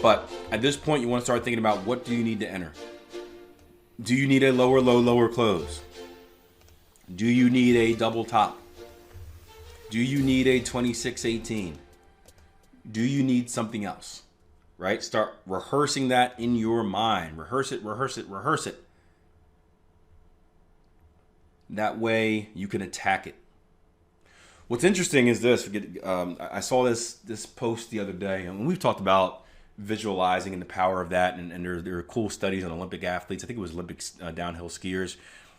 But at this point, you want to start thinking about, what do you need to enter? Do you need a lower low, lower close? Do you need a double top? Do you need a 26-18? Do you need something else? Right? Start rehearsing that in your mind. Rehearse it, rehearse it, rehearse it. That way you can attack it. What's interesting is this. I saw this post the other day, and we've talked about visualizing and the power of that, and there are cool studies on Olympic athletes. I think it was Olympic downhill skiers,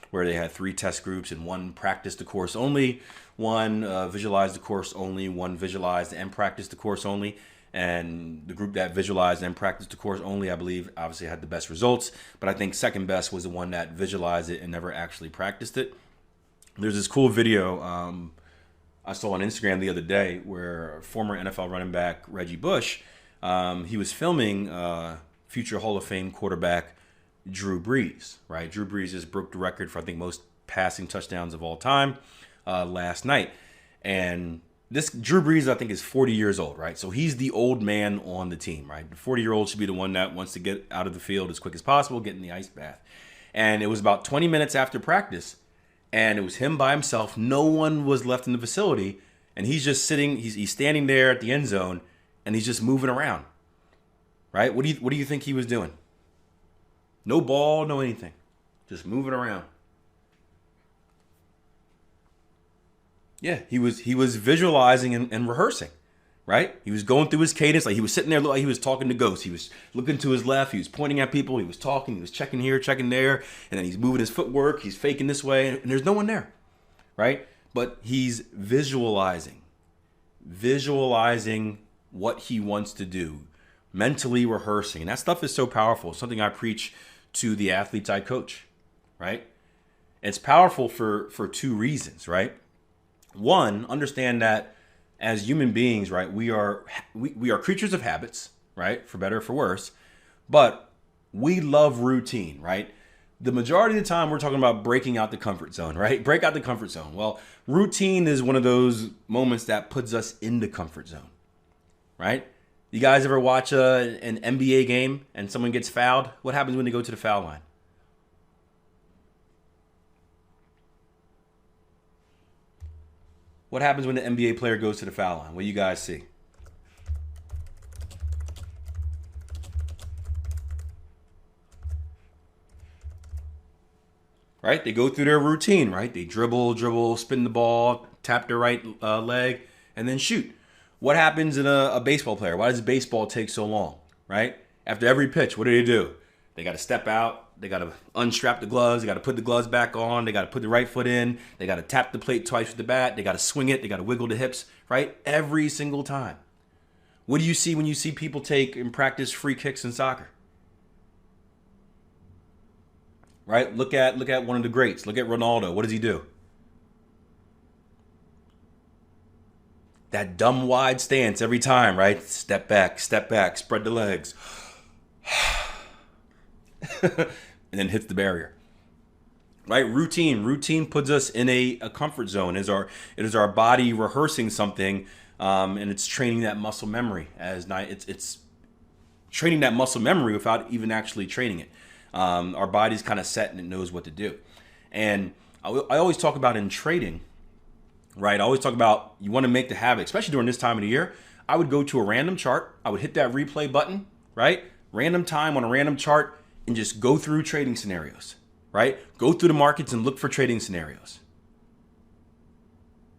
where they had 3 test groups, and one practiced the course only, one visualized the course only, one visualized and practiced the course only. And the group that visualized and practiced the course only, I believe, obviously had the best results. But I think second best was the one that visualized it and never actually practiced it. There's this cool video I saw on Instagram the other day where former NFL running back Reggie Bush, he was filming future Hall of Fame quarterback Drew Brees, right? Drew Brees just broke the record for, I think, most passing touchdowns of all time last night. And this Drew Brees, I think, is 40 years old, right? So he's the old man on the team, right? The 40-year-old should be the one that wants to get out of the field as quick as possible, get in the ice bath. And it was about 20 minutes after practice, and it was him by himself. No one was left in the facility, and he's just sitting. He's standing there at the end zone, and he's just moving around, right? What do you think he was doing? No ball, no anything, just moving around. Yeah, he was visualizing and rehearsing, right? He was going through his cadence, like he was sitting there like he was talking to ghosts. He was looking to his left, he was pointing at people, he was talking, he was checking here, checking there, and then he's moving his footwork, he's faking this way, and there's no one there, right? But he's visualizing what he wants to do, mentally rehearsing. And that stuff is so powerful. It's something I preach to the athletes I coach, right? It's powerful for 2 reasons, right? One, understand that as human beings, right, we are creatures of habits, right, for better or for worse, but we love routine, right? The majority of the time we're talking about breaking out the comfort zone, right? Break out the comfort zone. Well, routine is one of those moments that puts us in the comfort zone, right? You guys ever watch an NBA game and someone gets fouled? What happens when they go to the foul line? What happens when the NBA player goes to the foul line? What do you guys see? Right? They go through their routine, right? They dribble, spin the ball, tap their right leg, and then shoot. What happens in a baseball player? Why does baseball take so long, right? After every pitch, what do? They got to step out. They got to unstrap the gloves. They got to put the gloves back on. They got to put the right foot in. They got to tap the plate twice with the bat. They got to swing it. They got to wiggle the hips, right? Every single time. What do you see when you see people take and practice free kicks in soccer? Right? Look at one of the greats. Look at Ronaldo. What does he do? That dumb wide stance every time, right? Step back, spread the legs. And then hits the barrier. Right? Routine puts us in a comfort zone. It is our body rehearsing something, and it's training that muscle memory. It's training that muscle memory without even actually training it. Our body's kind of set and it knows what to do. And I always talk about in trading, right? I always talk about you want to make the habit, especially during this time of the year. I would go to a random chart. I would hit that replay button, right? Random time on a random chart, and just go through trading scenarios, right? Go through the markets and look for trading scenarios,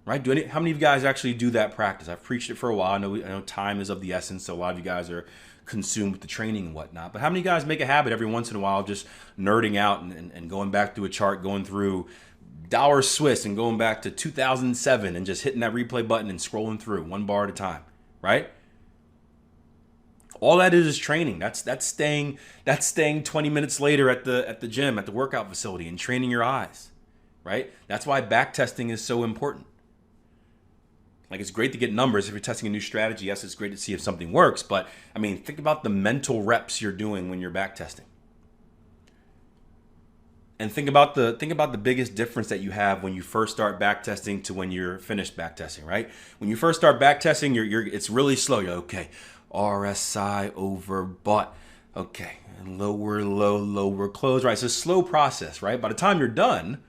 right? How many of you guys actually do that practice? I've preached it for a while. I know time is of the essence, so a lot of you guys are consumed with the training and whatnot. But how many of you guys make a habit every once in a while of just nerding out and going back through a chart, going through dollar Swiss and going back to 2007 and just hitting that replay button and scrolling through one bar at a time, right? All that is training. That's staying 20 minutes later at the gym, at the workout facility, and training your eyes, right? That's why back testing is so important. Like, it's great to get numbers if you're testing a new strategy. Yes, it's great to see if something works, but I mean, think about the mental reps you're doing when you're back testing. And think about the biggest difference that you have when you first start back testing to when you're finished back testing, right? When you first start back testing, it's really slow. You're okay. RSI overbought. Okay, and lower low, lower close, right? It's a slow process, right? By the time you're done,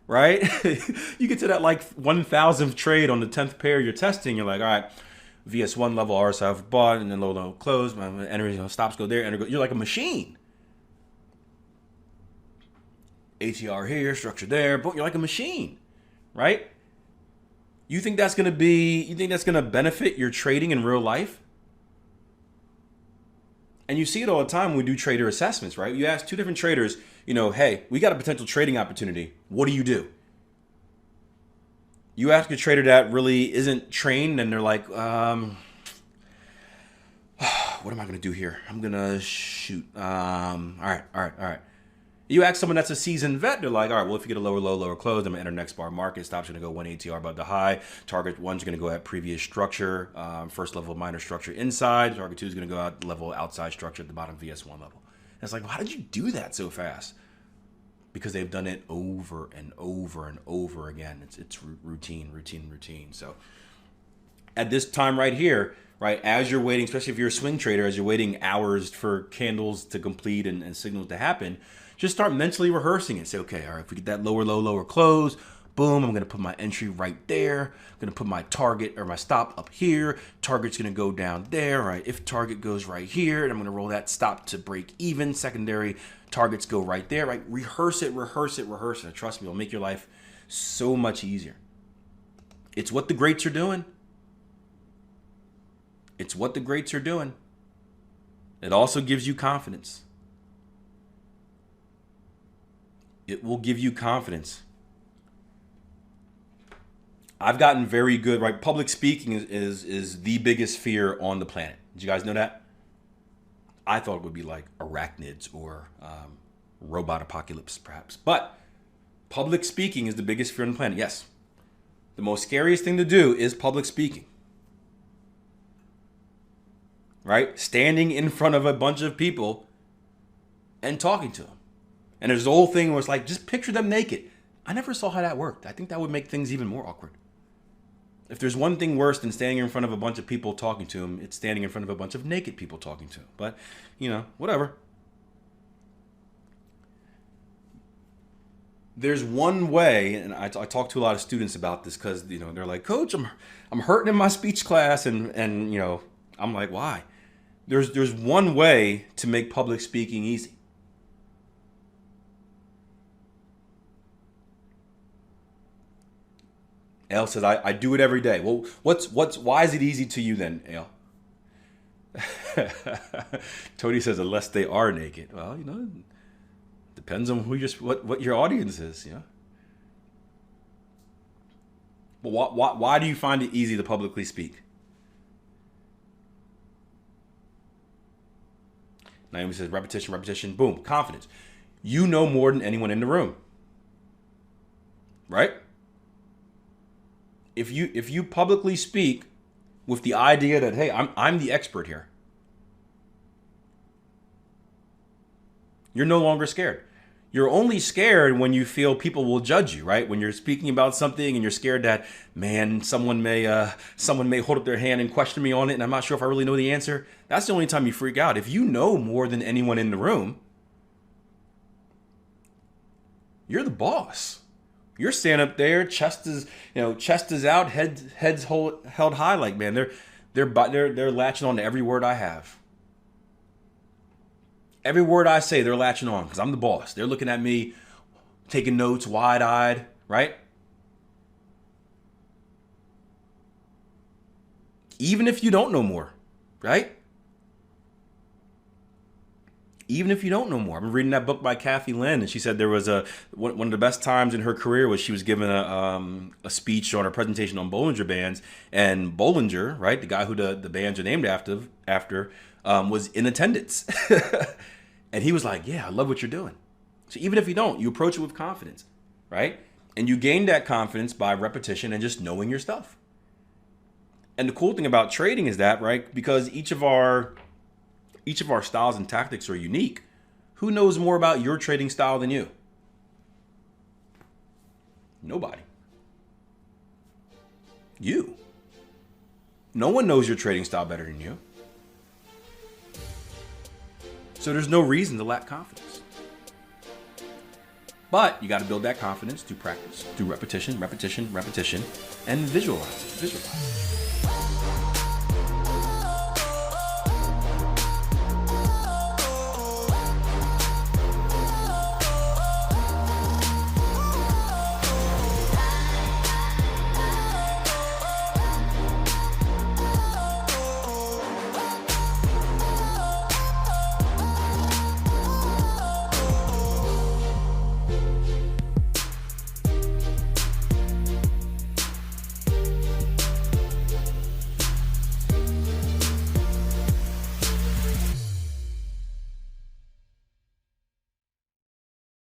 right, you get to that like 1,000th trade on the 10th pair you're testing. You're like, all right, VS1 level, RSI overbought, and then low, low, close. My enter, stops go there, enter go. You're like a machine. ATR here, structure there, but you're like a machine, right? You think that's gonna benefit your trading in real life? And you see it all the time when we do trader assessments, right? You ask two different traders, hey, we got a potential trading opportunity. What do you do? You ask a trader that really isn't trained and they're like, what am I going to do here? I'm going to shoot. All right. You ask someone that's a seasoned vet, they're like, all right, well, if you get a lower low, lower close, I'm going to enter next bar market. Stop's going to go 1 ATR above the high. Target 1's going to go at previous structure, first level minor structure inside. Target 2 is going to go out level outside structure at the bottom VS1 level. And it's like, well, how did you do that so fast? Because they've done it over and over and over again. It's routine. So at this time right here, right, as you're waiting, especially if you're a swing trader, as you're waiting hours for candles to complete and signals to happen, just start mentally rehearsing it. Say, okay, all right, if we get that lower low, lower close, boom, I'm going to put my entry right there. I'm going to put my target or my stop up here. Target's going to go down there, right? If target goes right here, and I'm going to roll that stop to break even. Secondary targets go right there, right? Rehearse it. Trust me, it'll make your life so much easier. It's what the greats are doing. It also gives you confidence. It will give you confidence. I've gotten very good, right? Public speaking is the biggest fear on the planet. Did you guys know that? I thought it would be like arachnids or robot apocalypse, perhaps. But public speaking is the biggest fear on the planet. Yes. The most scariest thing to do is public speaking. Right? Standing in front of a bunch of people and talking to them. And there's the whole thing where it's like, just picture them naked. I never saw how that worked. I think that would make things even more awkward. If there's one thing worse than standing in front of a bunch of people talking to them, it's standing in front of a bunch of naked people talking to them. But, whatever. There's one way, and I talk to a lot of students about this because, they're like, Coach, I'm hurting in my speech class. And I'm like, why? There's one way to make public speaking easy. Ale says, I do it every day. Well, why is it easy to you then, Ale? Tony says, unless they are naked. Well, depends on what your audience is, But why do you find it easy to publicly speak? Naomi says, repetition, boom, confidence. You know more than anyone in the room. Right? If you publicly speak with the idea that, hey, I'm the expert here, you're no longer scared. You're only scared when you feel people will judge you, right? When you're speaking about something and you're scared that, man, someone may hold up their hand and question me on it, and I'm not sure if I really know the answer. That's the only time you freak out. If you know more than anyone in the room, you're the boss. You're standing up there, chest is out, heads held high. Like, man, they're latching on to every word I have. Every word I say, they're latching on because I'm the boss. They're looking at me, taking notes, wide-eyed, right? Even if you don't know more, right? Even if you don't know more. I'm reading that book by Kathy Lynn, and she said there was one of the best times in her career was she was given a speech on a presentation on Bollinger Bands, and Bollinger, right, the guy who the bands are named after, was in attendance. And he was like, yeah, I love what you're doing. So even if you don't, you approach it with confidence, right? And you gain that confidence by repetition and just knowing your stuff. And the cool thing about trading is that, right, because each of our styles and tactics are unique, who knows more about your trading style than you? Nobody. You. No one knows your trading style better than you. So there's no reason to lack confidence. But you got to build that confidence through practice, through repetition, and visualize it.